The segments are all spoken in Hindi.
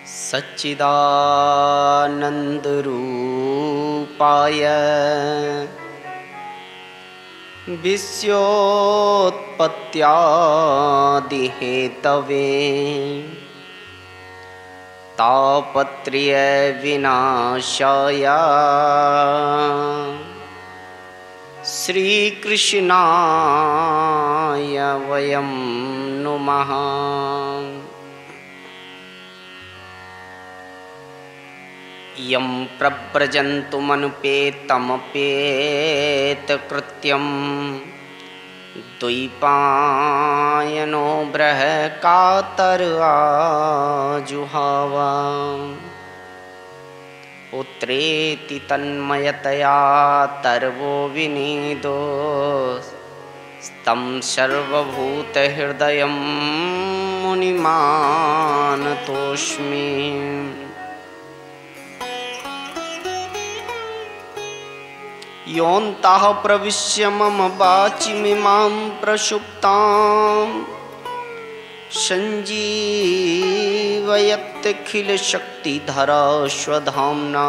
सच्चिदानन्दरूपाय विश्वोत्पत्त्यादिहेतवे तापत्रयविनाशाय श्रीकृष्णाय वयं नुमः। यं प्रव्रजन्तुमनुपेतमपेतकृत्यं द्वैपायनो बृहकातराजुहाव पुत्रेति तन्मयतया तर्वो विनीदो स्तं सर्वभूतहृदयं मुनिमानतोऽस्मि। योऽन्तः प्रविश्य मम वाचिमिमां प्रसुप्तां सञ्जीवयत्यखिलशक्तिधरा स्वधाम्ना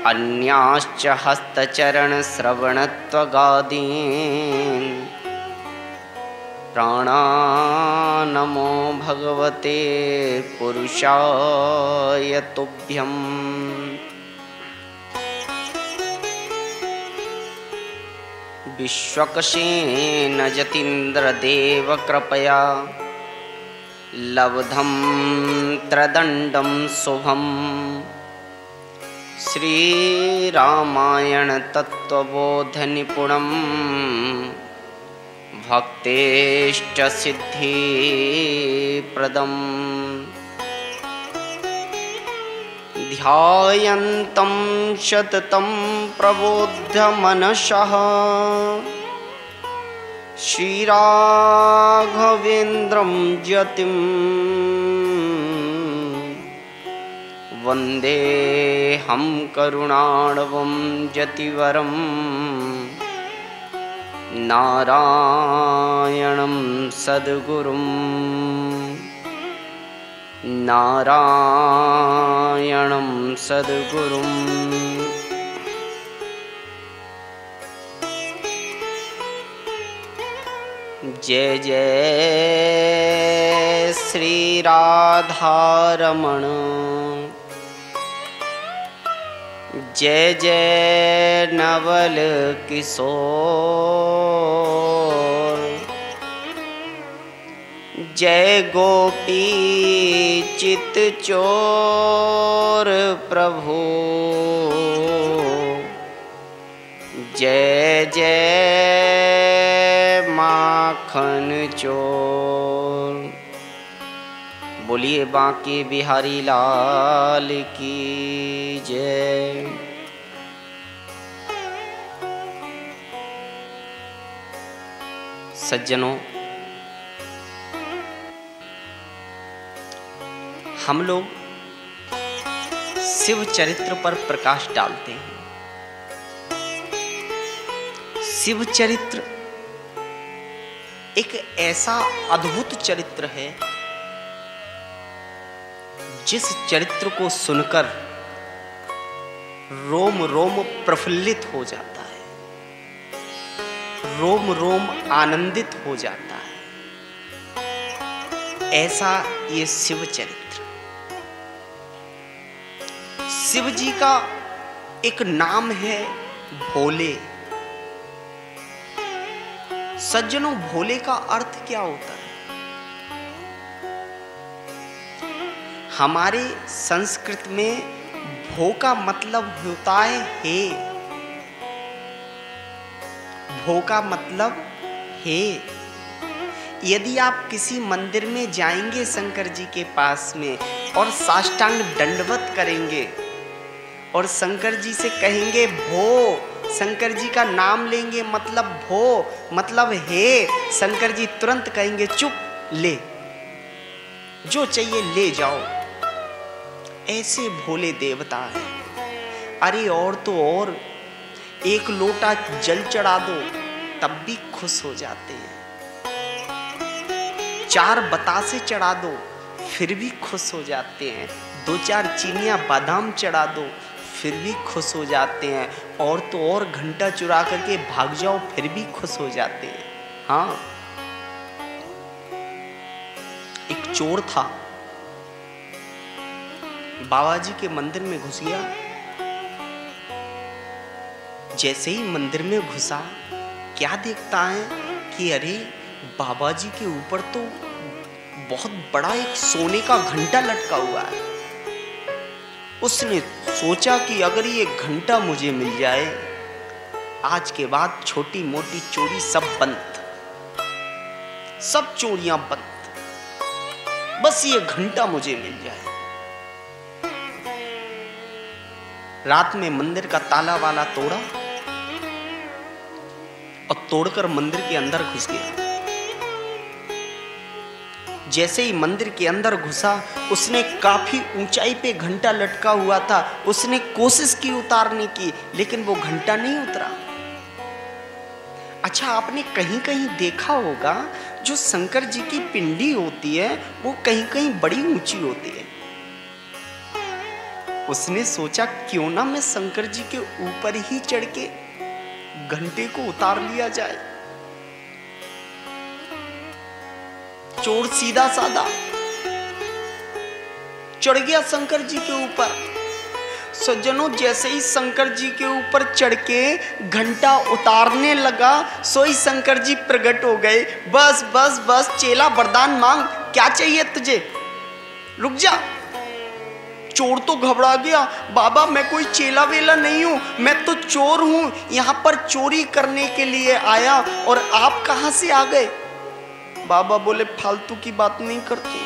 अन्याश्च हस्तचरणश्रवणत्वगादीन् प्राणानमो भगवते पुरुषाय तुभ्यम्। विश्वक्सेन जतीन्द्रदेव कृपया लब्धं त्रदण्डं शुभं श्रीरामायण तत्त्वबोधनिपुणं भक्तेष्टसिद्धिप्रदम् ध्यायन्तं सततं प्रबोध्यमनसः श्रीराघवेन्द्रं यतिं वन्देऽहं करुणार्णवं यतिवरं नारायणं सद्गुरुम् नारायणं सद्गुरुम्। जय जय श्री राधारमण, जय जय नवल किशोर, जय गोपी चित चोर प्रभु, जय जय माखन चोर। बोलिए बांके बिहारी लाल की जय। सज्जनों, हम लोग शिव चरित्र पर प्रकाश डालते हैं। शिव चरित्र एक ऐसा अद्भुत चरित्र है जिस चरित्र को सुनकर रोम रोम प्रफुल्लित हो जाता है, रोम रोम आनंदित हो जाता है। ऐसा ये शिव चरित्र। शिव जी का एक नाम है भोले। सज्जनों, भोले का अर्थ क्या होता है? हमारे संस्कृत में भो का मतलब होता है हे। भो का मतलब हे। यदि आप किसी मंदिर में जाएंगे शंकर जी के पास में और साष्टांग दंडवत करेंगे और शंकर जी से कहेंगे भो, शंकर जी का नाम लेंगे मतलब भो मतलब हे, शंकर जी तुरंत कहेंगे चुप, ले, जो चाहिए ले जाओ। ऐसे भोले देवता है। अरे और तो और, एक लोटा जल चढ़ा दो तब भी खुश हो जाते हैं। 4 बतासे चढ़ा दो फिर भी खुश हो जाते हैं। 2-4 चीनियाँ बादाम चढ़ा दो फिर भी खुश हो जाते हैं। और तो और घंटा चुरा करके भाग जाओ फिर भी खुश हो जाते हैं। हाँ, एक चोर था, बाबा जी के मंदिर में घुस गया। जैसे ही मंदिर में घुसा, क्या देखता है कि अरे बाबा जी के ऊपर तो बहुत बड़ा एक सोने का घंटा लटका हुआ है। उसने सोचा कि अगर ये घंटा मुझे मिल जाए, आज के बाद छोटी मोटी चोरी सब बंद, सब चोरियां बंद, बस ये घंटा मुझे मिल जाए। रात में मंदिर का ताला वाला तोड़ा और तोड़कर मंदिर के अंदर घुस गया। जैसे ही मंदिर के अंदर घुसा, उसने काफी ऊंचाई पे घंटा लटका हुआ था, उसने कोशिश की उतारने की, लेकिन वो घंटा नहीं उतरा। अच्छा, आपने कहीं कहीं देखा होगा जो शंकर जी की पिंडी होती है वो कहीं कहीं बड़ी ऊंची होती है। उसने सोचा क्यों ना मैं शंकर जी के ऊपर ही चढ़ के घंटे को उतार लिया जाए। चोर सीधा साधा चढ़ गया शंकर जी के ऊपर। सज्जनों, जैसे ही शंकर जी के ऊपर चढ़ के घंटा उतारने लगा, सोई शंकर जी प्रकट हो गए। बस बस बस चेला वरदान मांग, क्या चाहिए तुझे, रुक जा। चोर तो घबरा गया, बाबा मैं कोई चेला वेला नहीं हूं, मैं तो चोर हूं, यहां पर चोरी करने के लिए आया और आप कहां से आ गए। बाबा बोले फालतू की बात नहीं करते,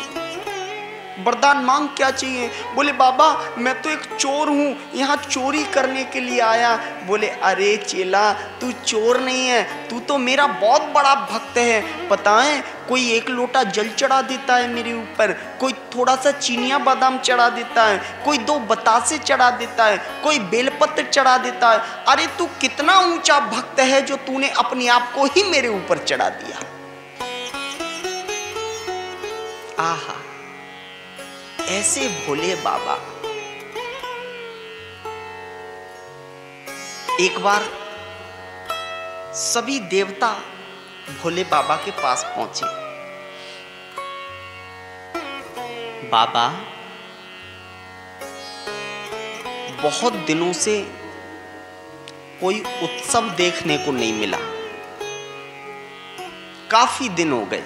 वरदान मांग क्या चाहिए। बोले बाबा मैं तो एक चोर हूँ, यहाँ चोरी करने के लिए आया। बोले अरे चेला, तू चोर नहीं है, तू तो मेरा बहुत बड़ा भक्त है। पता है, कोई 1 लोटा जल चढ़ा देता है मेरे ऊपर, कोई थोड़ा सा चीनियाँ बादाम चढ़ा देता है, कोई 2 बतासे चढ़ा देता है, कोई बेलपत्र चढ़ा देता है। अरे तू कितना ऊंचा भक्त है जो तूने अपने आप को ही मेरे ऊपर चढ़ा दिया। आहा, ऐसे भोले बाबा। एक बार सभी देवता भोले बाबा के पास पहुंचे। बाबा, बहुत दिनों से कोई उत्सव देखने को नहीं मिला, काफी दिन हो गए।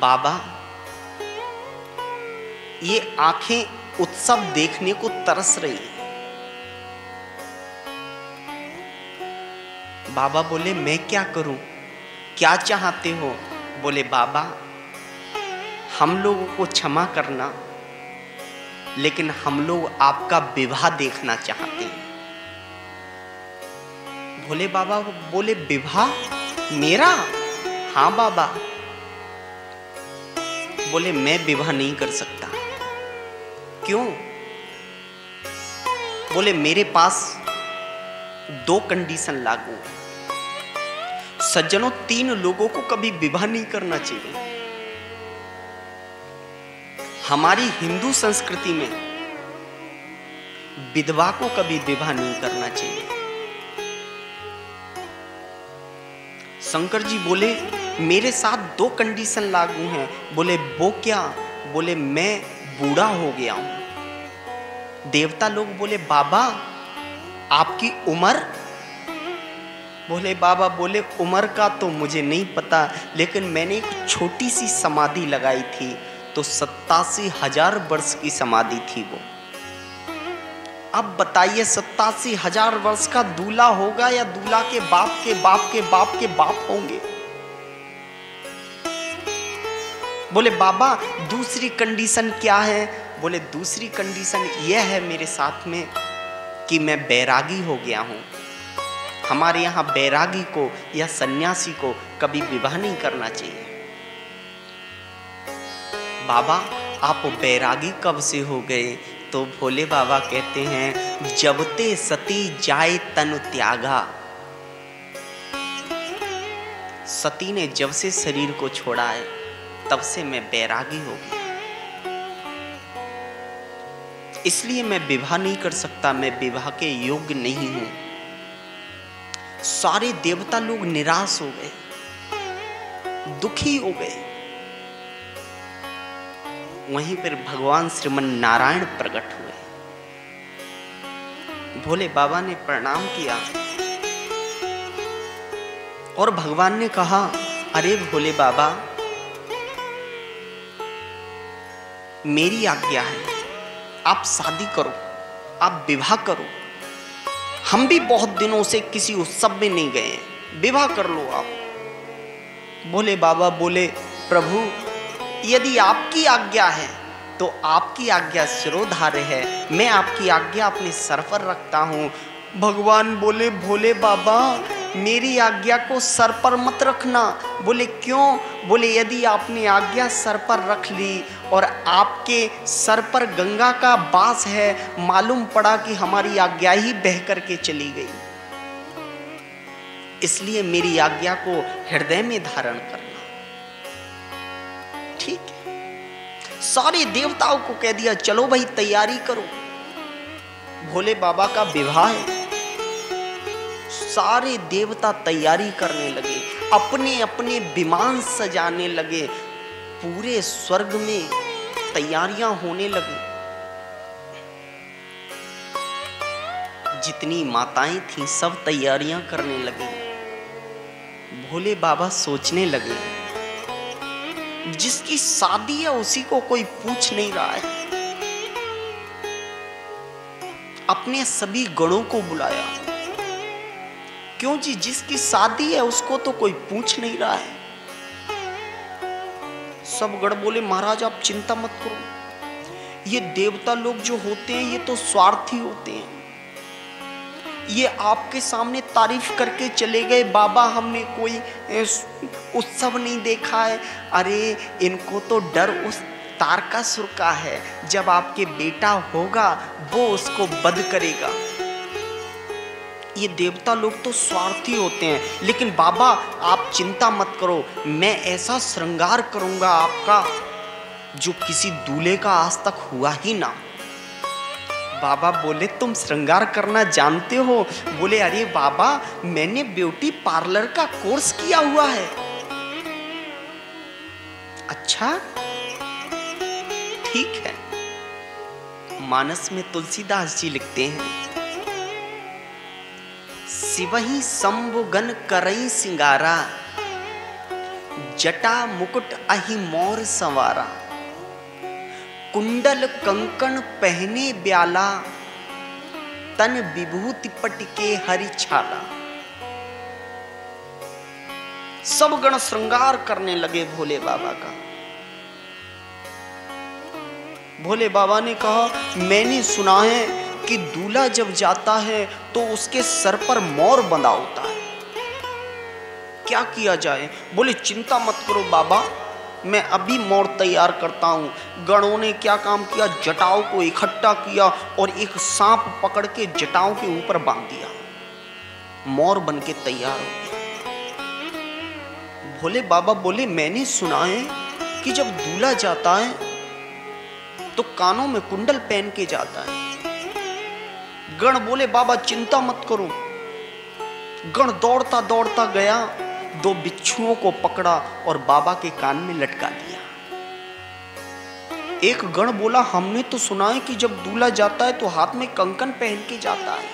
बाबा, ये आंखें उत्सव देखने को तरस रही हैं। बाबा बोले मैं क्या करूं, क्या चाहते हो। बोले बाबा हम लोगों को क्षमा करना, लेकिन हम लोग आपका विवाह देखना चाहते हैं। भोले बाबा बोले विवाह मेरा? हाँ बाबा। बोले मैं विवाह नहीं कर सकता। क्यों? बोले मेरे पास 2 कंडीशन लागू। सज्जनों, 3 लोगों को कभी विवाह नहीं करना चाहिए। हमारी हिंदू संस्कृति में विधवा को कभी विवाह नहीं करना चाहिए। शंकर जी बोले मेरे साथ 2 कंडीशन लागू हैं। बोले वो क्या? बोले मैं बूढ़ा हो गया हूं। देवता लोग बोले बाबा आपकी उम्र? बोले बाबा बोले उम्र का तो मुझे नहीं पता, लेकिन मैंने एक छोटी सी समाधि लगाई थी तो 87,000 वर्ष की समाधि थी वो। अब बताइए 87,000 वर्ष का दूल्हा होगा या दूल्हा के बाप के बाप के बाप के बाप होंगे? बोले बाबा दूसरी कंडीशन क्या है? बोले दूसरी कंडीशन यह है मेरे साथ में कि मैं बैरागी हो गया हूँ। हमारे यहाँ बैरागी को या सन्यासी को कभी विवाह नहीं करना चाहिए। बाबा आप बैरागी कब से हो गए? तो भोले बाबा कहते हैं जबते सती जाए तनु त्यागा। सती ने जब से शरीर को छोड़ा है तब से मैं बैरागी हो गया। इसलिए मैं विवाह नहीं कर सकता, मैं विवाह के योग्य नहीं हूं। सारे देवता लोग निराश हो गए, दुखी हो गए। वहीं पर भगवान श्रीमन नारायण प्रकट हुए। भोले बाबा ने प्रणाम किया और भगवान ने कहा, अरे भोले बाबा, मेरी आज्ञा है, आप शादी करो, आप विवाह करो। हम भी बहुत दिनों से किसी उत्सव में नहीं गए, विवाह कर लो आप। भोले बाबा बोले, प्रभु यदि आपकी आज्ञा है तो आपकी आज्ञा शिरोधार्य है, मैं आपकी आज्ञा अपने सर पर रखता हूं। भगवान बोले, भोले बाबा मेरी आज्ञा को सर पर मत रखना। बोले क्यों? बोले यदि आपने आज्ञा सर पर रख ली और आपके सर पर गंगा का बास है, मालूम पड़ा कि हमारी आज्ञा ही बह करके चली गई। इसलिए मेरी आज्ञा को हृदय में धारण करना। ठीक है, सारे देवताओं को कह दिया, चलो भाई तैयारी करो, भोले बाबा का विवाह है। सारे देवता तैयारी करने लगे, अपने अपने विमान सजाने लगे, पूरे स्वर्ग में तैयारियां होने लगी। जितनी माताएं थीं सब तैयारियां करने लगी। भोले बाबा सोचने लगे, जिसकी शादी है उसी को कोई पूछ नहीं रहा है। अपने सभी गणों को बुलाया, क्यों जी, जिसकी शादी है उसको तो कोई पूछ नहीं रहा है। सब गण बोले, महाराज आप चिंता मत करो, ये देवता लोग जो होते हैं ये तो स्वार्थी होते हैं। ये आपके सामने तारीफ करके चले गए, बाबा हमने कोई उत्सव नहीं देखा है। अरे इनको तो डर उस तारकासुर का है, जब आपके बेटा होगा वो उसको वध करेगा। ये देवता लोग तो स्वार्थी होते हैं, लेकिन बाबा आप चिंता मत करो, मैं ऐसा श्रृंगार करूंगा आपका जो किसी दूल्हे का आज तक हुआ ही ना। बाबा बोले, तुम श्रृंगार करना जानते हो? बोले, अरे बाबा मैंने ब्यूटी पार्लर का कोर्स किया हुआ है। अच्छा ठीक है। मानस में तुलसीदास जी लिखते हैं, शिवहि शंभु गन करई सिंगारा, जटा मुकुट अहि मोर संवारा, कुंडल कंकण पहने ब्याला, तन विभूति पट के हरि छाला। सब गण श्रृंगार करने लगे भोले बाबा का। भोले बाबा ने कहा, मैंने सुना है कि दूल्हा जब जाता है तो उसके सर पर मोर बंधा होता है, क्या किया जाए? बोले, चिंता मत करो बाबा, मैं अभी मोर तैयार करता हूं। गणों ने क्या काम किया, जटाओं को इकट्ठा किया और एक सांप पकड़ के जटाओं के ऊपर बांध दिया, मोर बन के तैयार हो गया। भोले बाबा बोले, मैंने सुना है कि जब दूल्हा जाता है तो कानों में कुंडल पहन के जाता है। गण बोले, बाबा चिंता मत करो। गण दौड़ता दौड़ता गया, दो बिच्छुओं को पकड़ा और बाबा के कान में लटका दिया। एक गण बोला, हमने तो सुना है कि जब दूल्हा जाता है तो हाथ में कंकन पहन के जाता है।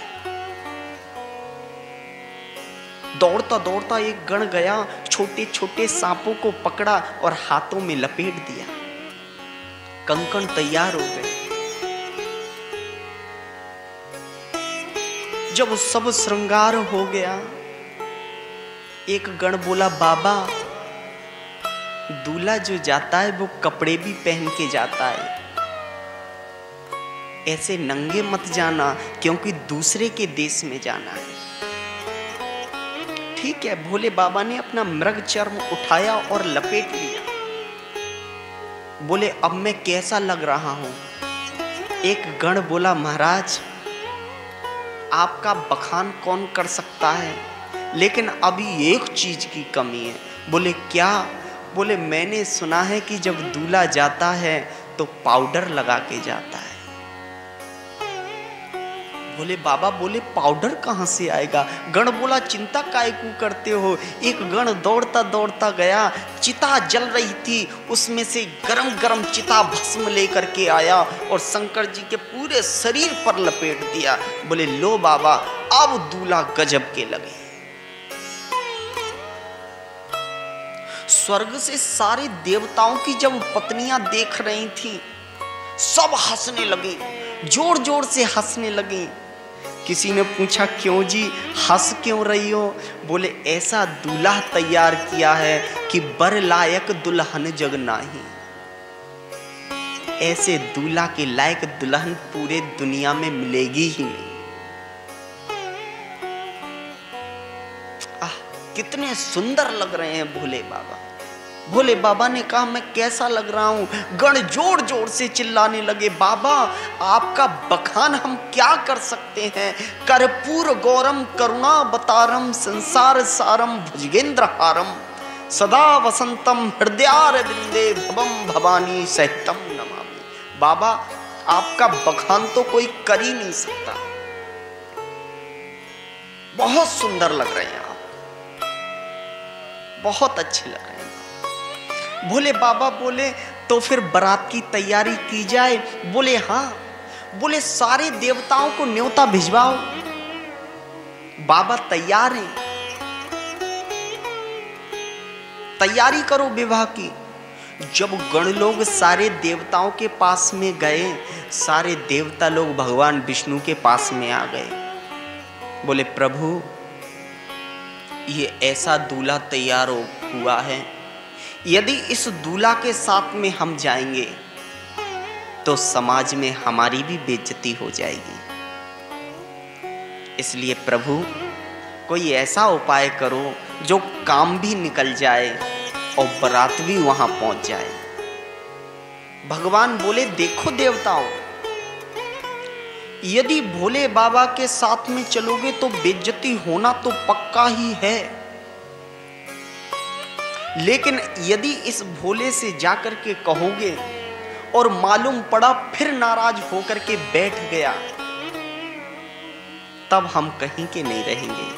दौड़ता दौड़ता एक गण गया, छोटे छोटे सांपों को पकड़ा और हाथों में लपेट दिया, कंकन तैयार हो गए। जब सब श्रृंगार हो गया, एक गण बोला, बाबा दूल्हा जो जाता है वो कपड़े भी पहन के जाता है, ऐसे नंगे मत जाना क्योंकि दूसरे के देश में जाना है। ठीक है, भोले बाबा ने अपना मृग चर्म उठाया और लपेट लिया। बोले, अब मैं कैसा लग रहा हूं? एक गण बोला, महाराज आपका बखान कौन कर सकता है, लेकिन अभी एक चीज की कमी है। बोले, क्या? बोले मैंने सुना है कि जब दूल्हा जाता है तो पाउडर लगा के जाता है। बोले बाबा, बोले पाउडर कहाँ से आएगा? गण बोला चिंता काहे को करते हो? एक गण दौड़ता दौड़ता गया, चिता जल रही थी, उसमें से गरम गरम चिता भस्म लेकर के आया और शंकर जी के पूरे शरीर पर लपेट दिया। बोले लो बाबा, अब दूल्हा गजब के लगे। स्वर्ग से सारे देवताओं की जब पत्नियां देख रही थी, सब हंसने लगी, जोर जोर से हंसने लगी। किसी ने पूछा क्यों जी, हंस क्यों रही हो? बोले ऐसा दूल्हा तैयार किया है कि बर लायक दुल्हन जग नाही। ऐसे दूल्हा के लायक दुल्हन पूरे दुनिया में मिलेगी ही नहीं। कितने सुंदर लग रहे हैं भोले बाबा। भोले बाबा ने कहा मैं कैसा लग रहा हूं? गण जोर जोर से चिल्लाने लगे, बाबा आपका बखान हम क्या कर सकते हैं? कर्पूर गौरम करुणावतारम संसार सारम भुजगेंद्र हारम सदा वसंतम हृदयारविंदे भवम भवानी सहितम नमामि। बाबा आपका बखान तो कोई कर ही नहीं सकता। बहुत सुंदर लग रहे हैं आप, बहुत अच्छे लग रहे हैं। भोले बाबा बोले तो फिर बारात की तैयारी की जाए? बोले हाँ। बोले सारे देवताओं को न्योता भिजवाओ। बाबा तैयार हैं, तैयारी करो विवाह की। जब गण लोग सारे देवताओं के पास में गए, सारे देवता लोग भगवान विष्णु के पास में आ गए। बोले प्रभु ये ऐसा दूल्हा तैयार हुआ है, यदि इस दूल्हा के साथ में हम जाएंगे तो समाज में हमारी भी बेइज्जती हो जाएगी। इसलिए प्रभु कोई ऐसा उपाय करो जो काम भी निकल जाए और बारात भी वहां पहुंच जाए। भगवान बोले देखो देवताओं, यदि भोले बाबा के साथ में चलोगे तो बेइज्जती होना तो पक्का ही है, लेकिन यदि इस भोले से जाकर के कहोगे और मालूम पड़ा फिर नाराज होकर के बैठ गया, तब हम कहीं के नहीं रहेंगे।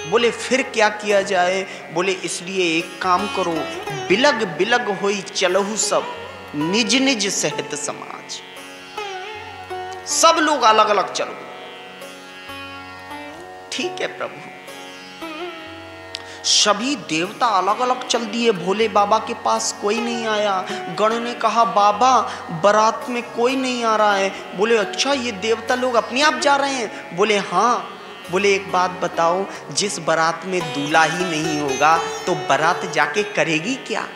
बोले फिर क्या किया जाए? बोले इसलिए एक काम करो, बिलग बिलग होई चलहु सब निज निज सहित समाज। सब लोग अलग अलग चलो। ठीक है प्रभु। सभी देवता अलग अलग चल दिए, भोले बाबा के पास कोई नहीं आया। गण ने कहा बाबा बारात में कोई नहीं आ रहा है। बोले अच्छा ये देवता लोग अपने आप जा रहे हैं? बोले हाँ। बोले एक बात बताओ, जिस बारात में दूल्हा ही नहीं होगा तो बारात जाके करेगी क्या?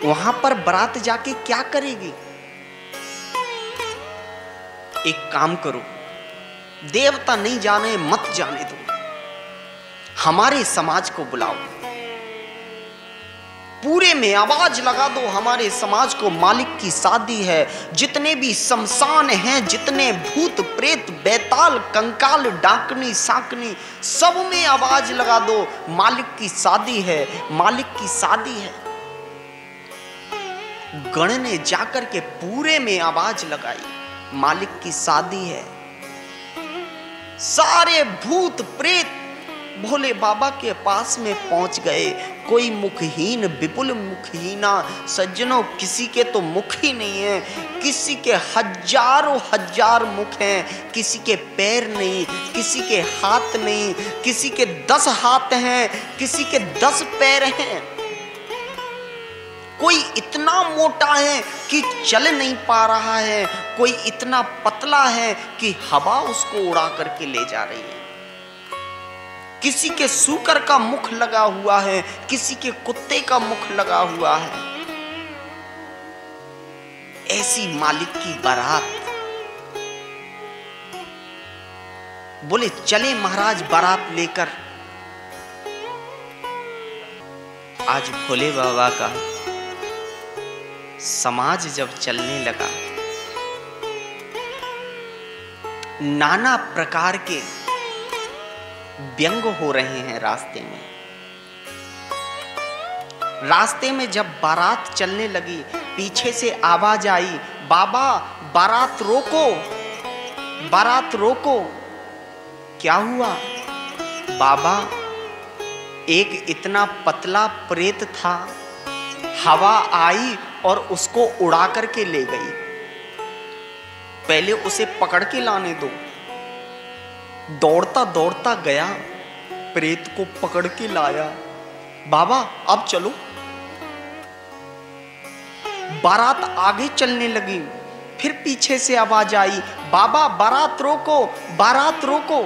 वहां पर बारात जाके क्या करेगी? एक काम करो, देवता नहीं जाने मत जाने दो, हमारे समाज को बुलाओ, पूरे में आवाज लगा दो हमारे समाज को, मालिक की शादी है। जितने भी शमशान हैं, जितने भूत प्रेत बेताल कंकाल डाकनी साकनी, सब में आवाज लगा दो मालिक की शादी है, मालिक की शादी है। गण ने जाकर के पूरे में आवाज लगाई मालिक की शादी है। सारे भूत प्रेत भोले बाबा के पास में पहुंच गए। कोई मुखहीन विपुल मुखहीना, सज्जनों किसी के तो मुख ही नहीं है, किसी के हजारों हजार मुख हैं, किसी के पैर नहीं, किसी के हाथ नहीं, किसी के 10 हाथ हैं, किसी के 10 पैर हैं। कोई इतना मोटा है कि चल नहीं पा रहा है, कोई इतना पतला है कि हवा उसको उड़ा करके ले जा रही है। किसी के सूकर का मुख लगा हुआ है, किसी के कुत्ते का मुख लगा हुआ है। ऐसी मालिक की बारात। बोले चले महाराज बारात लेकर। आज भोले बाबा का समाज जब चलने लगा, नाना प्रकार के व्यंग हो रहे हैं रास्ते में। रास्ते में जब बारात चलने लगी, पीछे से आवाज आई, बाबा बारात रोको, बारात रोको। क्या हुआ? बाबा, एक इतना पतला प्रेत था, हवा आई और उसको उड़ा करके ले गई, पहले उसे पकड़ के लाने दो। दौड़ता दौड़ता गया, प्रेत को पकड़ के लाया। बाबा अब चलो। बारात आगे चलने लगी, फिर पीछे से आवाज आई, बाबा बारात रोको, बारात रोको।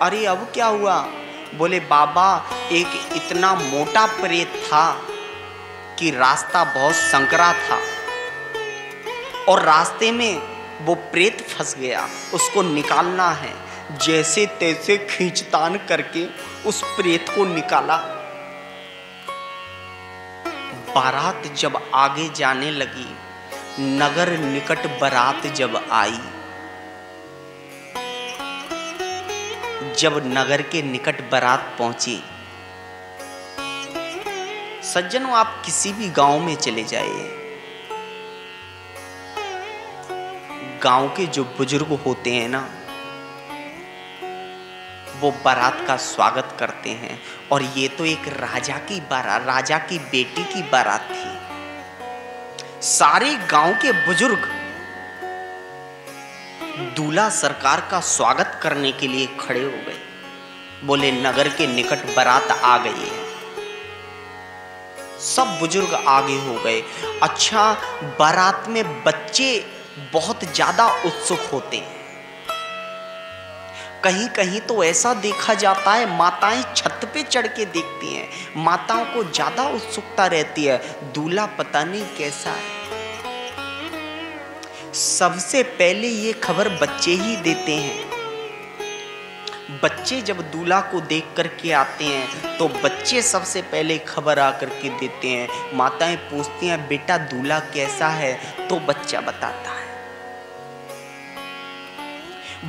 अरे अब क्या हुआ? बोले बाबा, एक इतना मोटा प्रेत था कि रास्ता बहुत संकरा था और रास्ते में वो प्रेत फंस गया, उसको निकालना है। जैसे तैसे खींचतान करके उस प्रेत को निकाला। बारात जब आगे जाने लगी, नगर निकट बारात जब आई, जब नगर के निकट बारात पहुंची, सज्जनों आप किसी भी गांव में चले जाइए, गांव के जो बुजुर्ग होते हैं ना, वो बारात का स्वागत करते हैं। और ये तो एक राजा की बारात, राजा की बेटी की बारात थी। सारे गांव के बुजुर्ग दूल्हा सरकार का स्वागत करने के लिए खड़े हो गए। बोले नगर के निकट बारात आ गई है। सब बुजुर्ग आगे हो गए। अच्छा, बारात में बच्चे बहुत ज्यादा उत्सुक होते हैं। कहीं कहीं तो ऐसा देखा जाता है, माताएं छत पे चढ़ के देखती हैं, माताओं को ज्यादा उत्सुकता रहती है, दूल्हा पता नहीं कैसा है। सबसे पहले ये खबर बच्चे ही देते हैं। बच्चे जब दूल्हा को देख करके आते हैं तो बच्चे सबसे पहले खबर आकर के देते हैं। माताएं पूछती हैं बेटा दूल्हा कैसा है, तो बच्चा बताता है।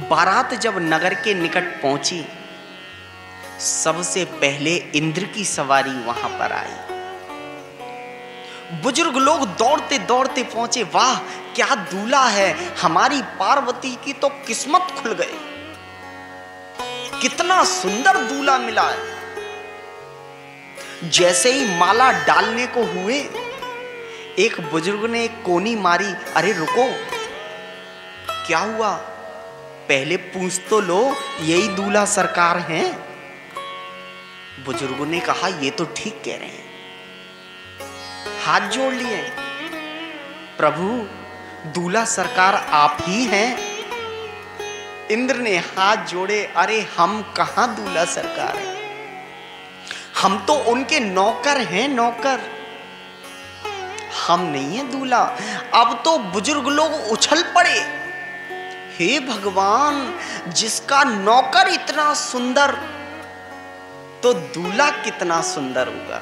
बारात जब नगर के निकट पहुंची, सबसे पहले इंद्र की सवारी वहां पर आई। बुजुर्ग लोग दौड़ते दौड़ते पहुंचे। वाह क्या दूल्हा है, हमारी पार्वती की तो किस्मत खुल गई, कितना सुंदर दूल्हा मिला है। जैसे ही माला डालने को हुए, एक बुजुर्ग ने एक कोनी मारी। अरे रुको, क्या हुआ? पहले पूछ तो लो, यही दूल्हा सरकार हैं। बुजुर्गों ने कहा ये तो ठीक कह रहे हैं। हाथ जोड़ लिए, प्रभु दूल्हा सरकार आप ही हैं। इंद्र ने हाथ जोड़े। अरे हम कहां दूल्हा सरकार हैं, हम तो उनके नौकर हैं, नौकर, हम नहीं है दूल्हा। अब तो बुजुर्ग लोग उछल पड़े। हे भगवान, जिसका नौकर इतना सुंदर, तो दूल्हा कितना सुंदर होगा।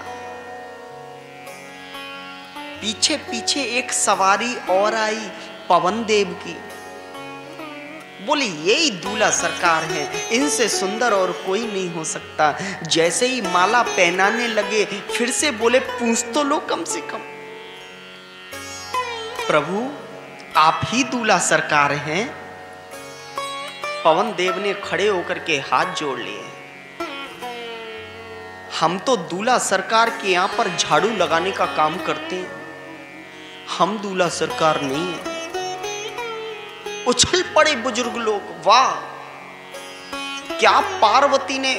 पीछे पीछे एक सवारी और आई, पवन देव की। बोले यही दूल्हा सरकार है, इनसे सुंदर और कोई नहीं हो सकता। जैसे ही माला पहनाने लगे, फिर से बोले पूछ तो लो कम से कम। प्रभु आप ही दूल्हा सरकार हैं। पवन देव ने खड़े होकर के हाथ जोड़ लिए। हम तो दूल्हा सरकार के यहां पर झाड़ू लगाने का काम करते हैं, हम दूल्हा सरकार नहीं है। उछल पड़े बुजुर्ग लोग। वाह क्या पार्वती ने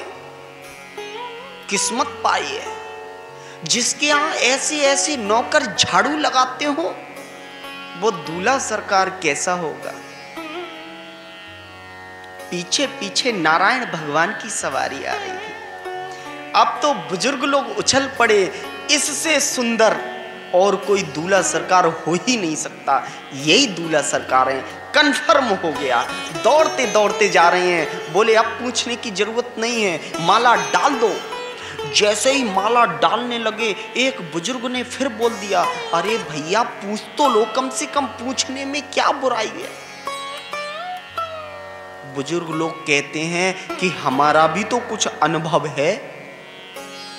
किस्मत पाई है, जिसके यहां ऐसे ऐसे नौकर झाड़ू लगाते हो, वो दूल्हा सरकार कैसा होगा। पीछे पीछे नारायण भगवान की सवारी आ रही थी। अब तो बुजुर्ग लोग उछल पड़े, इससे सुंदर और कोई दूल्हा सरकार हो ही नहीं सकता, यही दूल्हा सरकार है, कन्फर्म हो गया। दौड़ते दौड़ते जा रहे हैं। बोले अब पूछने की जरूरत नहीं है, माला डाल दो। जैसे ही माला डालने लगे, एक बुजुर्ग ने फिर बोल दिया, अरे भैया पूछ तो लो, कम से कम पूछने में क्या बुराई है। बुजुर्ग लोग कहते हैं कि हमारा भी तो कुछ अनुभव है,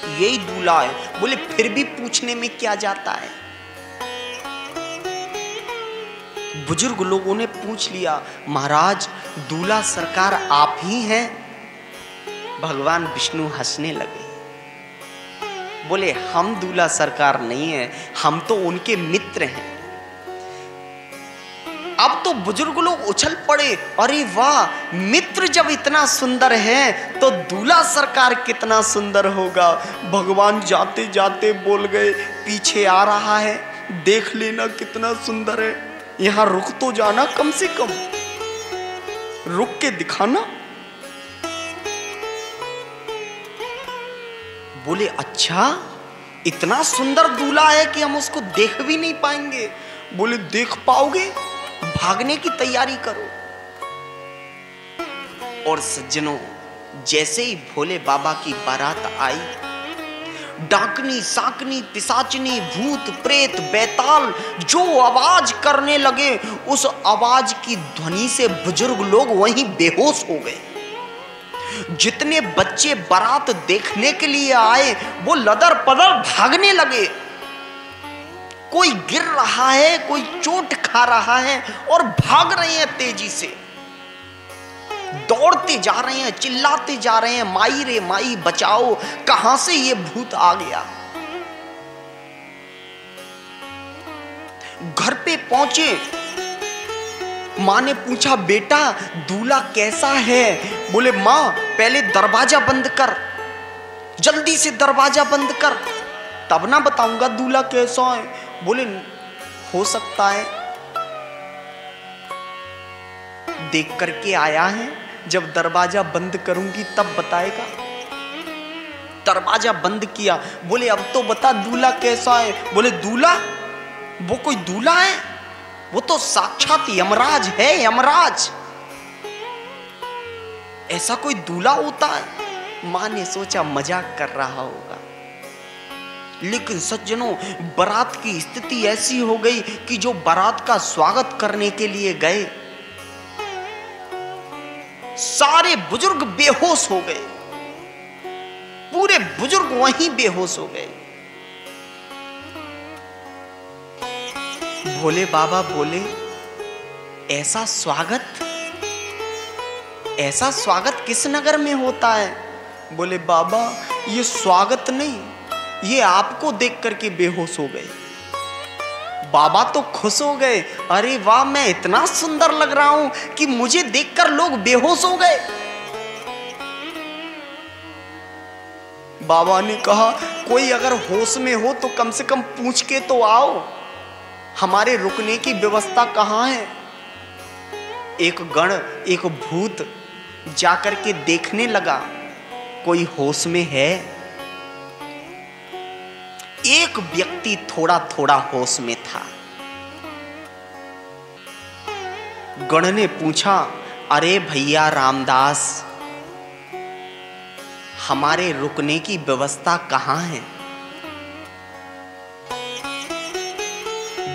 यही दूल्हा है। बोले फिर भी पूछने में क्या जाता है। बुजुर्ग लोगों ने पूछ लिया, महाराज दूल्हा सरकार आप ही हैं? भगवान विष्णु हंसने लगे, बोले हम दूल्हा सरकार नहीं है, हम तो उनके मित्र हैं। अब तो बुजुर्ग लोग उछल पड़े, अरे वाह, मित्र जब इतना सुंदर है तो दूल्हा सरकार कितना सुंदर होगा। भगवान जाते जाते बोल गए, पीछे आ रहा है, देख लेना कितना सुंदर है, यहां रुक तो जाना, कम से कम रुक के दिखाना। बोले अच्छा, इतना सुंदर दूल्हा है कि हम उसको देख भी नहीं पाएंगे। बोले देख पाओगे, भागने की तैयारी करो। और सज्जनों, जैसे ही भोले बाबा की बारात आई, डाकनी साकनी पिशाचनी भूत प्रेत बैताल जो आवाज करने लगे, उस आवाज की ध्वनि से बुजुर्ग लोग वहीं बेहोश हो गए। जितने बच्चे बारात देखने के लिए आए वो लदर पदर भागने लगे। कोई गिर रहा है, कोई चोट खा रहा है और भाग रहे हैं तेजी से, दौड़ते जा रहे हैं, चिल्लाते जा रहे हैं, माई रे माई बचाओ, कहां से ये भूत आ गया। घर पे पहुंचे, मां ने पूछा, बेटा दूल्हा कैसा है? बोले मां पहले दरवाजा बंद कर, जल्दी से दरवाजा बंद कर, तब ना बताऊंगा दूल्हा कैसा है। बोले हो सकता है देख करके आया है, जब दरवाजा बंद करूंगी तब बताएगा। दरवाजा बंद किया, बोले अब तो बता दूल्हा कैसा है। बोले दूल्हा? वो कोई दूल्हा है? वो तो साक्षात यमराज है, यमराज। ऐसा कोई दूल्हा होता है? मां ने सोचा मजाक कर रहा होगा, लेकिन सज्जनों बारात की स्थिति ऐसी हो गई कि जो बारात का स्वागत करने के लिए गए सारे बुजुर्ग बेहोश हो गए, पूरे बुजुर्ग वहीं बेहोश हो गए। भोले बाबा बोले, ऐसा स्वागत किस नगर में होता है? बोले बाबा ये स्वागत नहीं, ये आपको देख करके बेहोश हो गए। बाबा तो खुश हो गए, अरे वाह, मैं इतना सुंदर लग रहा हूं कि मुझे देखकर लोग बेहोश हो गए। बाबा ने कहा, कोई अगर होश में हो तो कम से कम पूछ के तो आओ, हमारे रुकने की व्यवस्था कहां है। एक गण, एक भूत जाकर के देखने लगा, कोई होश में है? एक व्यक्ति थोड़ा थोड़ा होश में था। गण ने पूछा, अरे भैया रामदास, हमारे रुकने की व्यवस्था कहां है?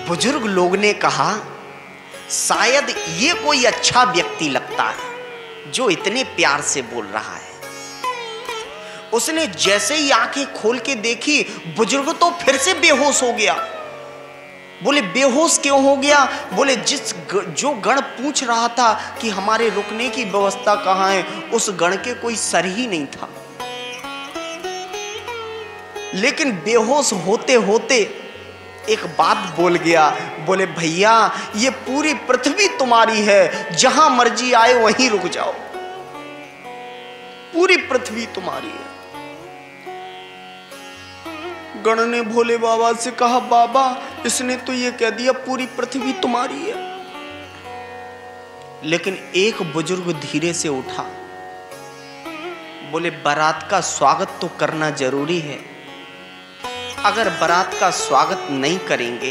बुजुर्ग लोग ने कहा, शायद ये कोई अच्छा व्यक्ति लगता है जो इतने प्यार से बोल रहा है। उसने जैसे ही आंखें खोल के देखी, बुजुर्ग तो फिर से बेहोश हो गया। बोले बेहोश क्यों हो गया? बोले जो गण पूछ रहा था कि हमारे रुकने की व्यवस्था कहां है, उस गण के कोई सर ही नहीं था। लेकिन बेहोश होते होते एक बात बोल गया, बोले भैया ये पूरी पृथ्वी तुम्हारी है, जहां मर्जी आए वहीं रुक जाओ, पूरी पृथ्वी तुम्हारी है। गण ने भोले बाबा से कहा, बाबा इसने तो ये कह दिया पूरी पृथ्वी तुम्हारी है। लेकिन एक बुजुर्ग धीरे से उठा, बोले बारात का स्वागत तो करना जरूरी है, अगर बारात का स्वागत नहीं करेंगे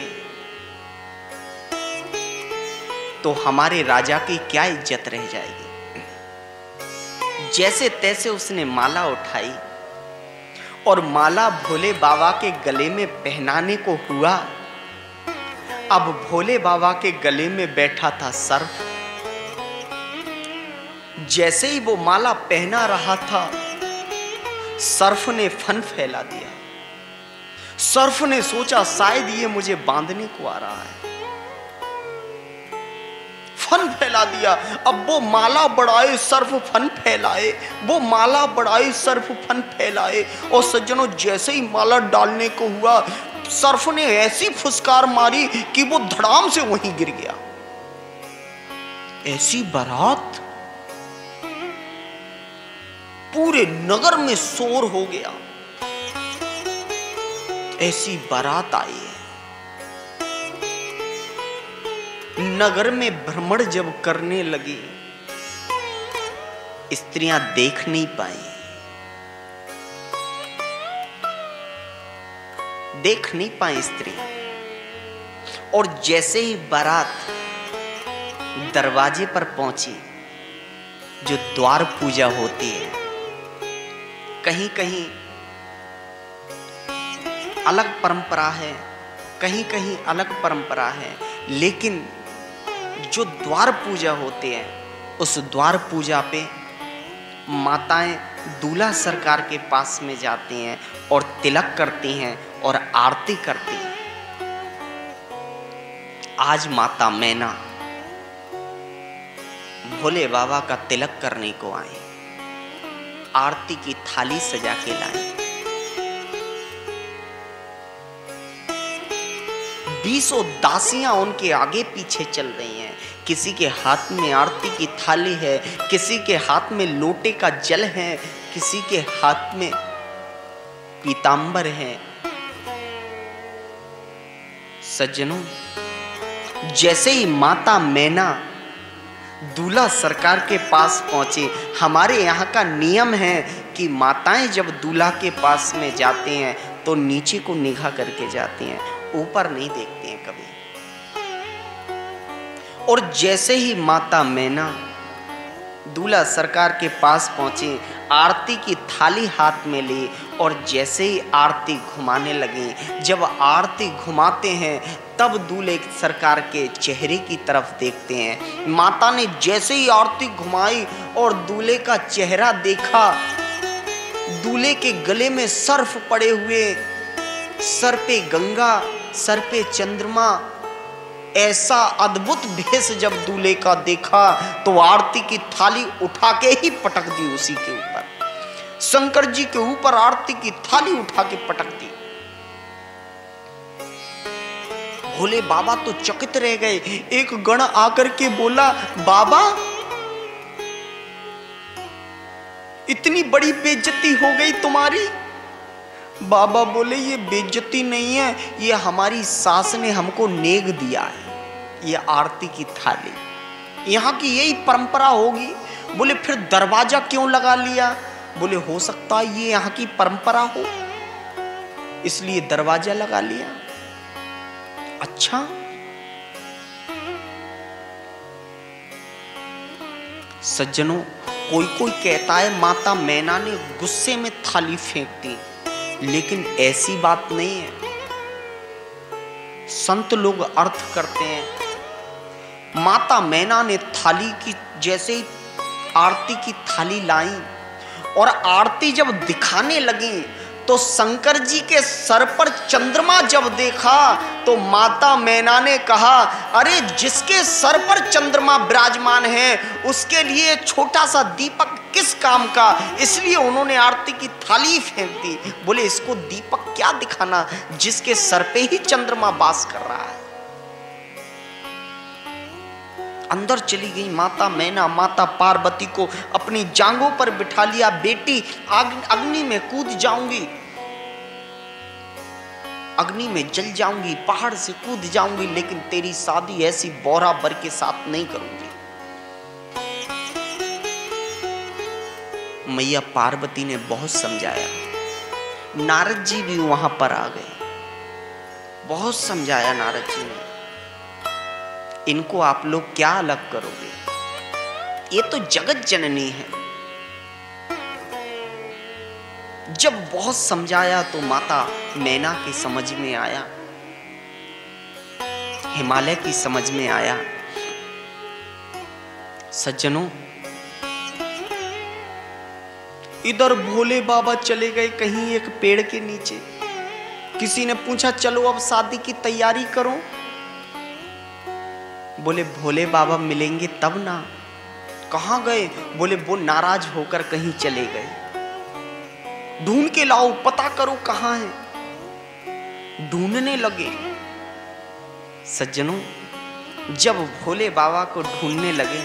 तो हमारे राजा की क्या इज्जत रह जाएगी। जैसे तैसे उसने माला उठाई और माला भोले बाबा के गले में पहनाने को हुआ। अब भोले बाबा के गले में बैठा था सर्प। जैसे ही वो माला पहना रहा था, सर्फ ने फन फैला दिया। सर्फ ने सोचा शायद ये मुझे बांधने को आ रहा है, फन फैला दिया। अब वो माला बढ़ाए सर्फ फन फैलाए, वो माला बढ़ाए सर्फ फन फैलाए। और सज्जनों, जैसे ही माला डालने को हुआ, सर्फ ने ऐसी फुसकार मारी कि वो धड़ाम से वहीं गिर गया। ऐसी बारात, पूरे नगर में शोर हो गया। ऐसी बारात आई है। नगर में भ्रमण जब करने लगी, स्त्रियां देख नहीं पाई, देख नहीं पाई स्त्रियां। और जैसे ही बारात दरवाजे पर पहुंची, जो द्वार पूजा होती है, कहीं कहीं अलग परंपरा है, कहीं कहीं अलग परंपरा है, लेकिन जो द्वार पूजा होते हैं, उस द्वार पूजा पे माताएं दूल्हा सरकार के पास में जाती हैं और तिलक करती हैं और आरती करती हैं। आज माता मैना भोले बाबा का तिलक करने को आई, आरती की थाली सजा के लाई। 20 दासियां उनके आगे पीछे चल रही हैं। किसी के हाथ में आरती की थाली है, किसी के हाथ में लोटे का जल है, किसी के हाथ में पीतांबर है। सज्जनों, जैसे ही माता मैना दूल्हा सरकार के पास पहुंचे, हमारे यहाँ का नियम है कि माताएं जब दूल्हा के पास में जाते हैं तो नीचे को निगाह करके जाती हैं, ऊपर नहीं देखती हैं कभी। और जैसे ही माता मैना दूल्हा सरकार के पास पहुंची, आरती की थाली हाथ में ली और जैसे ही आरती घुमाने लगी, जब आरती घुमाते हैं तब दूल्हे सरकार के चेहरे की तरफ देखते हैं। माता ने जैसे ही आरती घुमाई और दूल्हे का चेहरा देखा, दूल्हे के गले में सर्फ पड़े हुए, सर पे गंगा, सर पे चंद्रमा, ऐसा अद्भुत भेष जब दूल्हे का देखा तो आरती की थाली उठा के ही पटक दी उसी के ऊपर। शंकर जी के ऊपर आरती की थाली उठा के पटक दी। भोले बाबा तो चकित रह गए। एक गण आकर के बोला, बाबा इतनी बड़ी बेइज्जती हो गई तुम्हारी। बाबा बोले, ये बेइज्जती नहीं है, ये हमारी सास ने हमको नेग दिया है, ये आरती की थाली। यहाँ की यही परंपरा होगी। बोले, फिर दरवाजा क्यों लगा लिया? बोले, हो सकता है ये यहाँ की परंपरा हो, इसलिए दरवाजा लगा लिया। अच्छा, सज्जनों, कोई कोई कहता है माता मैना ने गुस्से में थाली फेंक दी, लेकिन ऐसी बात नहीं है। संत लोग अर्थ करते हैं, माता मैना ने थाली की, जैसे ही आरती की थाली लाई और आरती जब दिखाने लगी तो शंकर जी के सर पर चंद्रमा जब देखा तो माता मैना ने कहा, अरे जिसके सर पर चंद्रमा विराजमान है उसके लिए छोटा सा दीपक किस काम का। इसलिए उन्होंने आरती की थाली फेंक दी। बोले, इसको दीपक क्या दिखाना जिसके सर पे ही चंद्रमा वास कर रहा है। अंदर चली गई माता मैना, माता पार्वती को अपनी जांघों पर बिठा लिया। बेटी, अग्नि में कूद जाऊंगी, अग्नि में जल जाऊंगी, पहाड़ से कूद जाऊंगी, लेकिन तेरी शादी ऐसी बोरा बर के साथ नहीं करूंगी। मैया पार्वती ने बहुत समझाया। नारद जी भी वहां पर आ गए, बहुत समझाया नारद जी ने, इनको आप लोग क्या अलग करोगे, ये तो जगत जननी है। जब बहुत समझाया तो माता मैना की समझ में आया, हिमालय की समझ में आया। सज्जनों, इधर भोले बाबा चले गए कहीं एक पेड़ के नीचे। किसी ने पूछा चलो अब शादी की तैयारी करो। बोले भोले बाबा मिलेंगे तब ना। कहाँ गए? बोले वो नाराज होकर कहीं चले गए। ढूंढ के लाओ, पता करो कहाँ है। ढूंढने लगे। सज्जनों, जब भोले बाबा को ढूंढने लगे,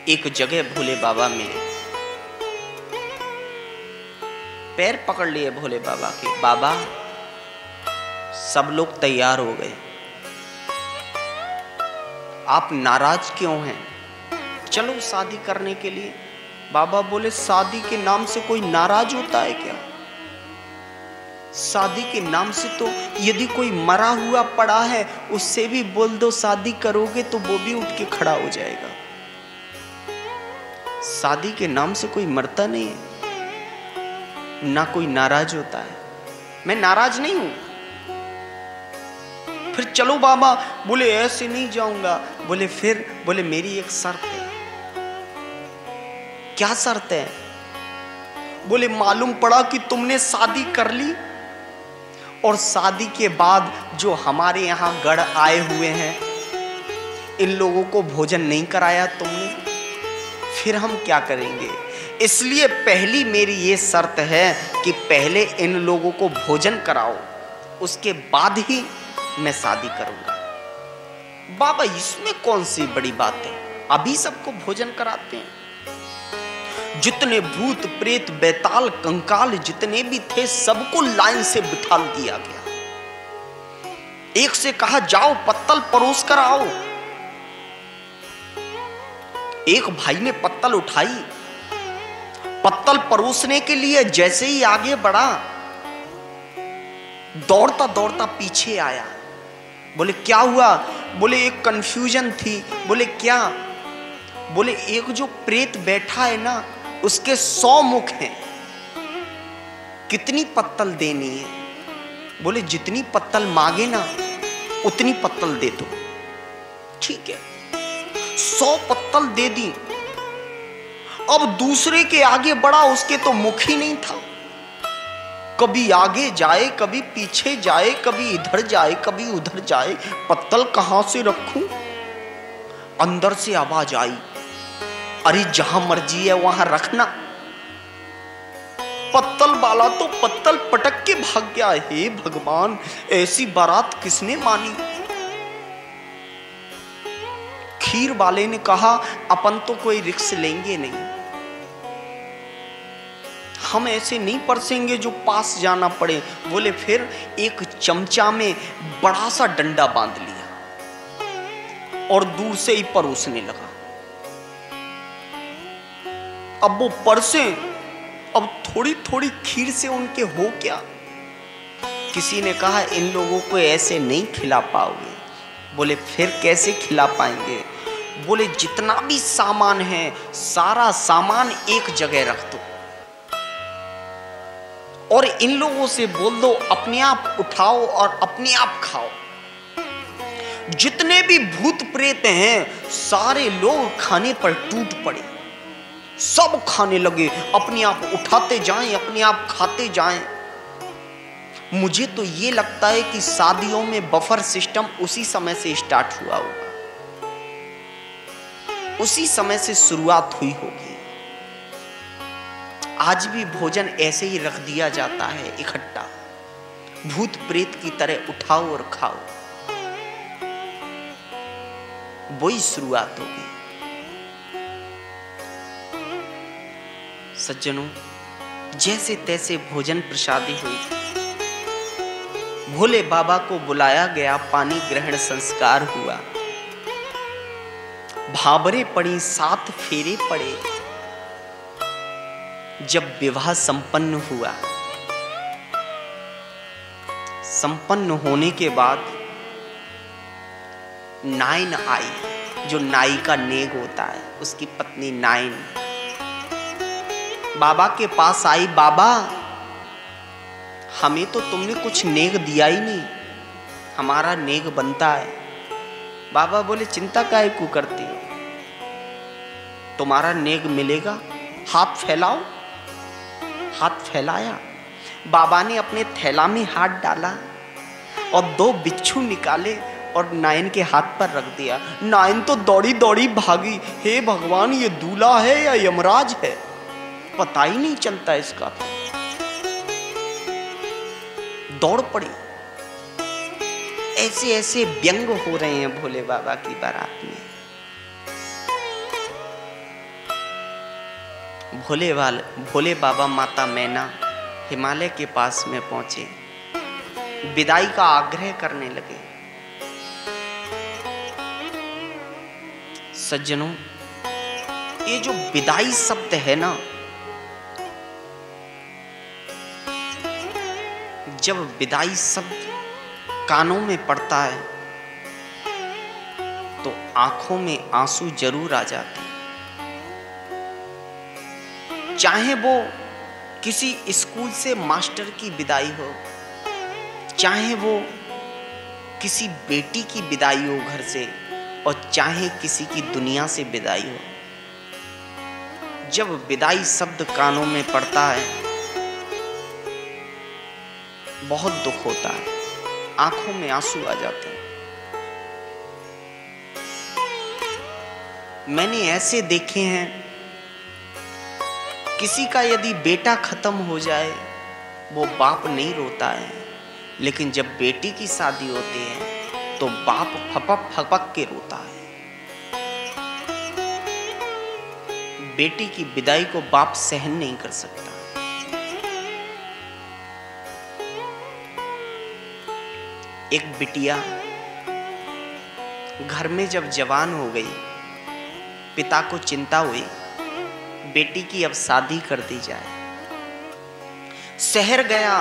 एक जगह भोले बाबा मिले। पैर पकड़ लिए भोले बाबा के। बाबा, सब लोग तैयार हो गए, आप नाराज क्यों हैं? चलो शादी करने के लिए। बाबा बोले शादी के नाम से कोई नाराज होता है क्या? शादी के नाम से तो यदि कोई मरा हुआ पड़ा है उससे भी बोल दो शादी करोगे तो वो भी उठ के खड़ा हो जाएगा। शादी के नाम से कोई मरता नहीं है, ना कोई नाराज होता है। मैं नाराज नहीं हूं। फिर चलो बाबा। बोले ऐसे नहीं जाऊंगा। बोले फिर? बोले मेरी एक शर्त है। क्या शर्त है? बोले मालूम पड़ा कि तुमने शादी कर ली और शादी के बाद जो हमारे यहाँ गढ़ आए हुए हैं इन लोगों को भोजन नहीं कराया तुमने, फिर हम क्या करेंगे? इसलिए पहली मेरी ये शर्त है कि पहले इन लोगों को भोजन कराओ, उसके बाद ही मैं शादी करूंगा। बाबा इसमें कौन सी बड़ी बात है, अभी सबको भोजन कराते हैं। जितने भूत प्रेत बैताल कंकाल जितने भी थे सबको लाइन से बिठा दिया गया। एक से कहा जाओ पत्तल परोस कर आओ। एक भाई ने पत्तल उठाई, पत्तल परोसने के लिए जैसे ही आगे बढ़ा, दौड़ता दौड़ता पीछे आया। बोले क्या हुआ? बोले एक कंफ्यूजन थी। बोले क्या? बोले एक जो प्रेत बैठा है ना उसके 100 मुख हैं, कितनी पत्तल देनी है? बोले जितनी पत्तल मांगे ना उतनी पत्तल दे दो। ठीक है, 100 पत्तल दे दी। अब दूसरे के आगे बढ़ा, उसके तो मुख ही नहीं था। कभी आगे जाए, कभी पीछे जाए, कभी इधर जाए, कभी उधर जाए। पत्तल कहां से रखूं? अंदर से आवाज आई, अरे जहां मर्जी है वहां रखना। पत्तल वाला तो पत्तल पटक के भाग गया। हे भगवान, ऐसी बारात किसने मानी? खीर वाले ने कहा अपन तो कोई रिक्स लेंगे नहीं, हम ऐसे नहीं परसेंगे जो पास जाना पड़े। बोले फिर? एक चमचा में बड़ा सा डंडा बांध लिया और दूर से ही परोसने लगा। अब वो परसे, अब थोड़ी थोड़ी खीर से उनके हो क्या? किसी ने कहा इन लोगों को ऐसे नहीं खिला पाओगे। बोले फिर कैसे खिला पाएंगे? बोले जितना भी सामान है सारा सामान एक जगह रख दो और इन लोगों से बोल दो अपने आप उठाओ और अपने आप खाओ। जितने भी भूत प्रेत हैं सारे लोग खाने पर टूट पड़े, सब खाने लगे, अपने आप उठाते जाएं, अपने आप खाते जाएं। मुझे तो ये लगता है कि शादियों में बफर सिस्टम उसी समय से स्टार्ट हुआ होगा, उसी समय से शुरुआत हुई होगी। आज भी भोजन ऐसे ही रख दिया जाता है इकट्ठा, भूत प्रेत की तरह उठाओ और खाओ। वही शुरुआत होगी। सज्जनों, जैसे तैसे भोजन प्रसादी हुई, भोले बाबा को बुलाया गया, पानी ग्रहण संस्कार हुआ, भाबरे पड़ी, 7 फेरे पड़े। जब विवाह संपन्न हुआ, संपन्न होने के बाद नाइन आई, जो नाई का नेग होता है, उसकी पत्नी नाइन बाबा के पास आई। बाबा, हमें तो तुमने कुछ नेग दिया ही नहीं, हमारा नेग बनता है। बाबा बोले चिंता काहे को करती हो, तुम्हारा नेग मिलेगा, हाथ फैलाओ। हाथ फैलाया, बाबा ने अपने थैला में हाथ डाला और 2 बिच्छू निकाले और नायन के हाथ पर रख दिया। नायन तो दौड़ी दौड़ी भागी, हे भगवान ये दूल्हा है या यमराज है, पता ही नहीं चलता इसका। दौड़ पड़ी। ऐसे ऐसे व्यंग हो रहे हैं भोले बाबा की बारात में। भोले बाबा माता मैना हिमालय के पास में पहुंचे, विदाई का आग्रह करने लगे। सज्जनों, ये जो विदाई शब्द है ना, जब विदाई शब्द कानों में पड़ता है तो आंखों में आंसू जरूर आ जाते हैं। चाहे वो किसी स्कूल से मास्टर की विदाई हो, चाहे वो किसी बेटी की विदाई हो घर से, और चाहे किसी की दुनिया से विदाई हो, जब विदाई शब्द कानों में पड़ता है बहुत दुख होता है, आंखों में आंसू आ जाते हैं। मैंने ऐसे देखे हैं, किसी का यदि बेटा खत्म हो जाए वो बाप नहीं रोता है, लेकिन जब बेटी की शादी होती है तो बाप फपक फपक के रोता है। बेटी की विदाई को बाप सहन नहीं कर सकता। एक बिटिया घर में जब जवान हो गई, पिता को चिंता हुई बेटी की अब शादी कर दी जाए। शहर गया,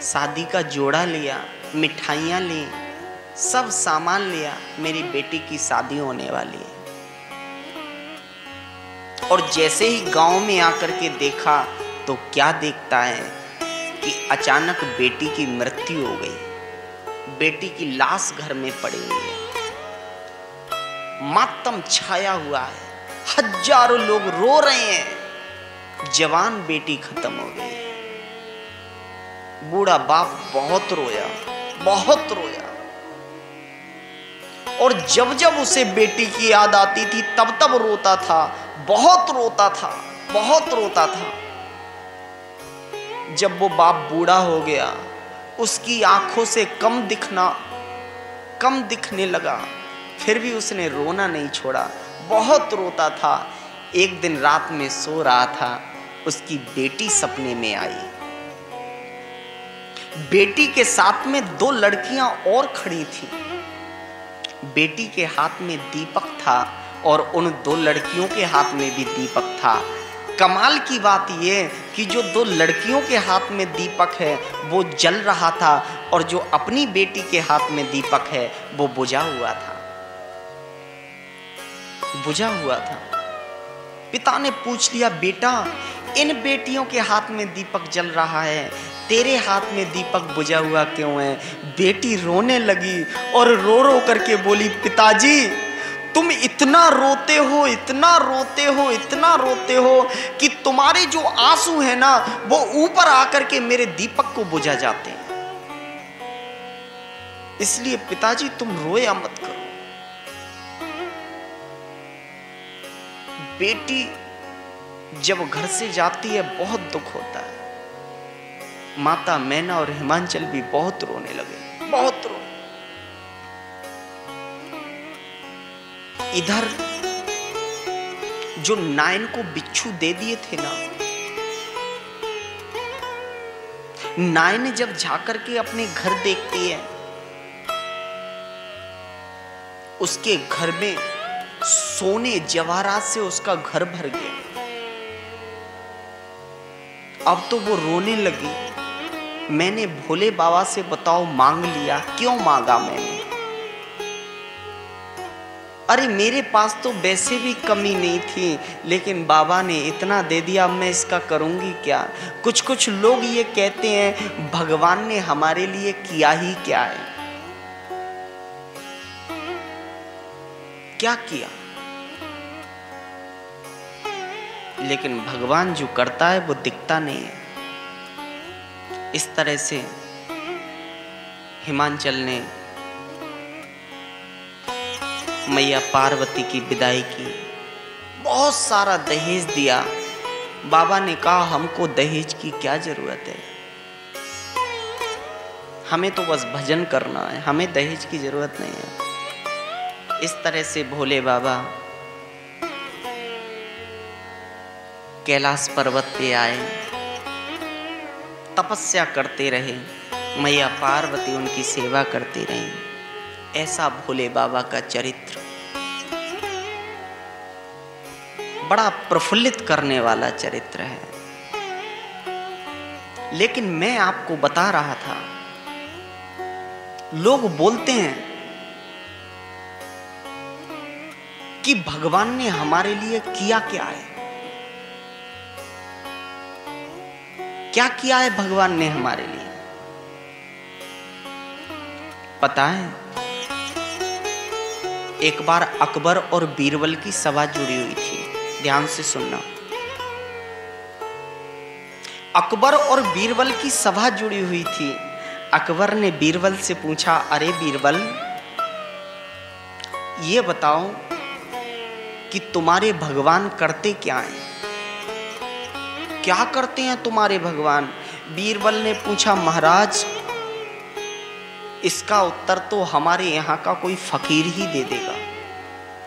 शादी का जोड़ा लिया, मिठाइयाँ ली, सब सामान लिया, मेरी बेटी की शादी होने वाली है। और जैसे ही गांव में आकर के देखा तो क्या देखता है कि अचानक बेटी की मृत्यु हो गई। बेटी की लाश घर में पड़ी हुई है, मातम छाया हुआ है, हजारों लोग रो रहे हैं, जवान बेटी खत्म हो गई। बूढ़ा बाप बहुत रोया, बहुत रोया। और जब जब उसे बेटी की याद आती थी तब तब रोता था, बहुत रोता था, बहुत रोता था। जब वो बाप बूढ़ा हो गया, उसकी आंखों से कम दिखने लगा, फिर भी उसने रोना नहीं छोड़ा, बहुत रोता था। एक दिन रात में सो रहा था, उसकी बेटी सपने में आई। बेटी के साथ में 2 लड़कियां और खड़ी थी। बेटी के हाथ में दीपक था और उन 2 लड़कियों के हाथ में भी दीपक था। कमाल की बात यह कि जो 2 लड़कियों के हाथ में दीपक है वो जल रहा था, और जो अपनी बेटी के हाथ में दीपक है वो बुझा हुआ था, बुझा हुआ था। पिता ने पूछ लिया, बेटा इन बेटियों के हाथ में दीपक जल रहा है, तेरे हाथ में दीपक बुझा हुआ क्यों है? बेटी रोने लगी और रो रो करके बोली, पिताजी तुम इतना रोते हो, इतना रोते हो, इतना रोते हो कि तुम्हारे जो आंसू है ना वो ऊपर आकर के मेरे दीपक को बुझा जाते हैं। इसलिए पिताजी तुम रोया मत करो। बेटी जब घर से जाती है बहुत दुख होता है। माता मैना और हिमांचल भी बहुत रोने लगे, बहुत रोने। इधर जो नायन को बिच्छू दे दिए थे ना, नायन जब जाकर के अपने घर देखती है, उसके घर में सोने जवाहरात से उसका घर भर गया। अब तो वो रोने लगी, मैंने भोले बाबा से बताओ मांग लिया, क्यों मांगा मैंने? अरे मेरे पास तो वैसे भी कमी नहीं थी, लेकिन बाबा ने इतना दे दिया, अब मैं इसका करूंगी क्या? कुछ कुछ लोग ये कहते हैं भगवान ने हमारे लिए किया ही क्या है? क्या किया? लेकिन भगवान जो करता है वो दिखता नहीं है। इस तरह से हिमांचल ने मैया पार्वती की विदाई की, बहुत सारा दहेज दिया। बाबा ने कहा हमको दहेज की क्या जरूरत है, हमें तो बस भजन करना है, हमें दहेज की जरूरत नहीं है। इस तरह से भोले बाबा कैलाश पर्वत पे आए, तपस्या करते रहे, मैया पार्वती उनकी सेवा करती रही। ऐसा भोले बाबा का चरित्र बड़ा प्रफुल्लित करने वाला चरित्र है। लेकिन मैं आपको बता रहा था, लोग बोलते हैं कि भगवान ने हमारे लिए किया क्या है, क्या किया है भगवान ने हमारे लिए। पता है, एक बार अकबर और बीरबल की सभा जुड़ी हुई थी, ध्यान से सुनना। अकबर और बीरबल की सभा जुड़ी हुई थी। अकबर ने बीरबल से पूछा, अरे बीरबल, ये बताओ कि तुम्हारे भगवान करते क्या हैं, क्या करते हैं तुम्हारे भगवान। बीरबल ने पूछा, महाराज इसका उत्तर तो हमारे यहाँ का कोई फकीर ही दे देगा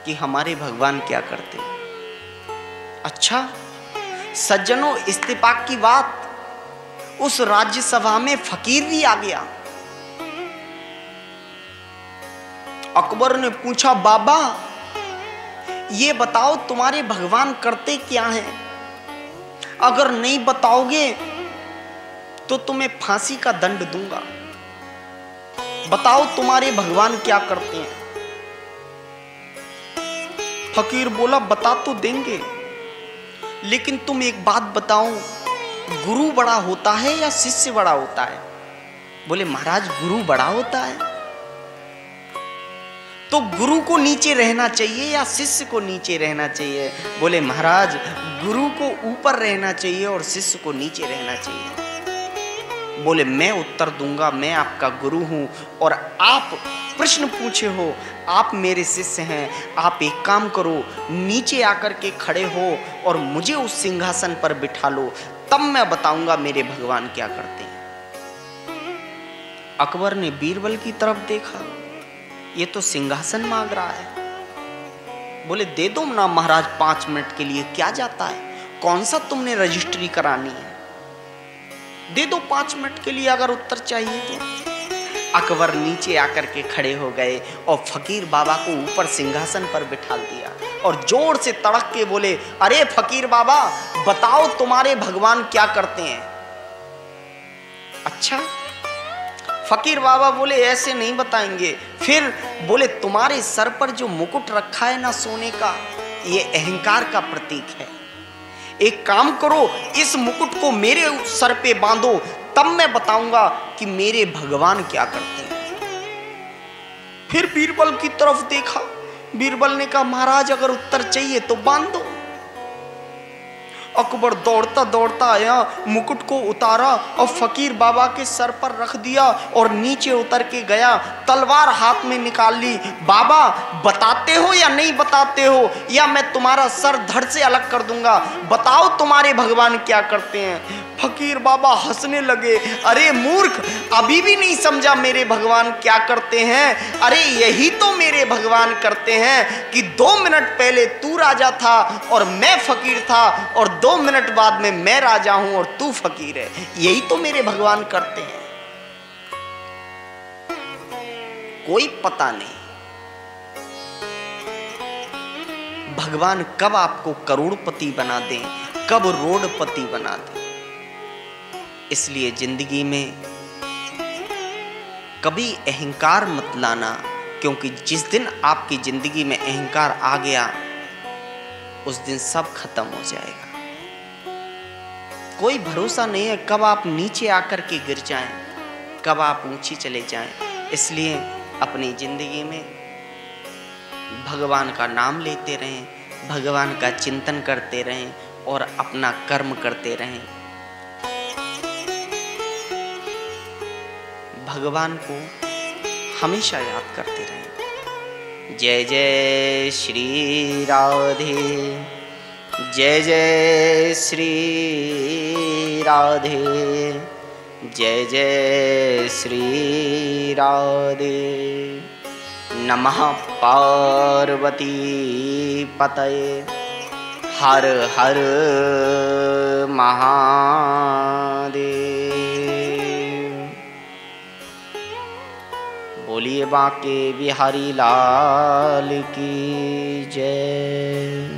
कि हमारे भगवान क्या करते हैं। अच्छा सज्जनों, इत्तेफाक की बात, उस राज्यसभा में फकीर भी आ गया। अकबर ने पूछा, बाबा ये बताओ तुम्हारे भगवान करते क्या हैं, अगर नहीं बताओगे तो तुम्हें फांसी का दंड दूंगा। बताओ तुम्हारे भगवान क्या करते हैं। फकीर बोला, बता तो देंगे, लेकिन तुम एक बात बताओ, गुरु बड़ा होता है या शिष्य बड़ा होता है। बोले, महाराज गुरु बड़ा होता है। तो गुरु को नीचे रहना चाहिए या शिष्य को नीचे रहना चाहिए। बोले, महाराज गुरु को ऊपर रहना चाहिए और शिष्य को नीचे रहना चाहिए। बोले, मैं उत्तर दूंगा, मैं आपका गुरु हूं और आप प्रश्न पूछे हो, आप मेरे शिष्य हैं। आप एक काम करो, नीचे आकर के खड़े हो और मुझे उस सिंहासन पर बिठा लो, तब मैं बताऊंगा मेरे भगवान क्या करते हैं। अकबर ने बीरबल की तरफ देखा, ये तो सिंहासन मांग रहा है। बोले, दे दो ना महाराज, 5 मिनट के लिए क्या जाता है, कौन सा तुमने रजिस्ट्री करानी है, दे दो 5 मिनट के लिए अगर उत्तर चाहिए तो। अकबर नीचे आकर के खड़े हो गए और फकीर बाबा को ऊपर सिंहासन पर बिठा दिया और जोर से तड़क के बोले, अरे फकीर बाबा बताओ तुम्हारे भगवान क्या करते हैं। अच्छा, फकीर बाबा बोले, ऐसे नहीं बताएंगे। फिर बोले, तुम्हारे सर पर जो मुकुट रखा है ना सोने का, ये अहंकार का प्रतीक है। एक काम करो, इस मुकुट को मेरे सर पे बांधो, तब मैं बताऊंगा कि मेरे भगवान क्या करते हैं। फिर बीरबल की तरफ देखा, बीरबल ने कहा, महाराज अगर उत्तर चाहिए तो बांध दो। अकबर दौड़ता दौड़ता आया, मुकुट को उतारा और फकीर बाबा के सर पर रख दिया और नीचे उतर के गया, तलवार हाथ में निकाल ली। बाबा बताते हो या नहीं बताते हो, या मैं तुम्हारा सर धड़ से अलग कर दूंगा, बताओ तुम्हारे भगवान क्या करते हैं। फकीर बाबा हंसने लगे, अरे मूर्ख, अभी भी नहीं समझा मेरे भगवान क्या करते हैं। अरे यही तो मेरे भगवान करते हैं कि 2 मिनट पहले तू राजा था और मैं फकीर था, और 2 मिनट बाद में मैं राजा हूं और तू फकीर है। यही तो मेरे भगवान करते हैं। कोई पता नहीं भगवान कब आपको करोड़पति बना दें, कब रोडपति बना दें। इसलिए जिंदगी में कभी अहंकार मत लाना, क्योंकि जिस दिन आपकी जिंदगी में अहंकार आ गया उस दिन सब खत्म हो जाएगा। कोई भरोसा नहीं है कब आप नीचे आकर के गिर जाएं, कब आप ऊंची चले जाएं। इसलिए अपनी जिंदगी में भगवान का नाम लेते रहें, भगवान का चिंतन करते रहें, और अपना कर्म करते रहें। भगवान को हमेशा याद करते रहें। जय जय श्री राधे, जय जय श्री राधे, जय जय श्री राधे। नमः पार्वती पतये, हर हर महादेव। बोलिए बांके बिहारी लाल की जय।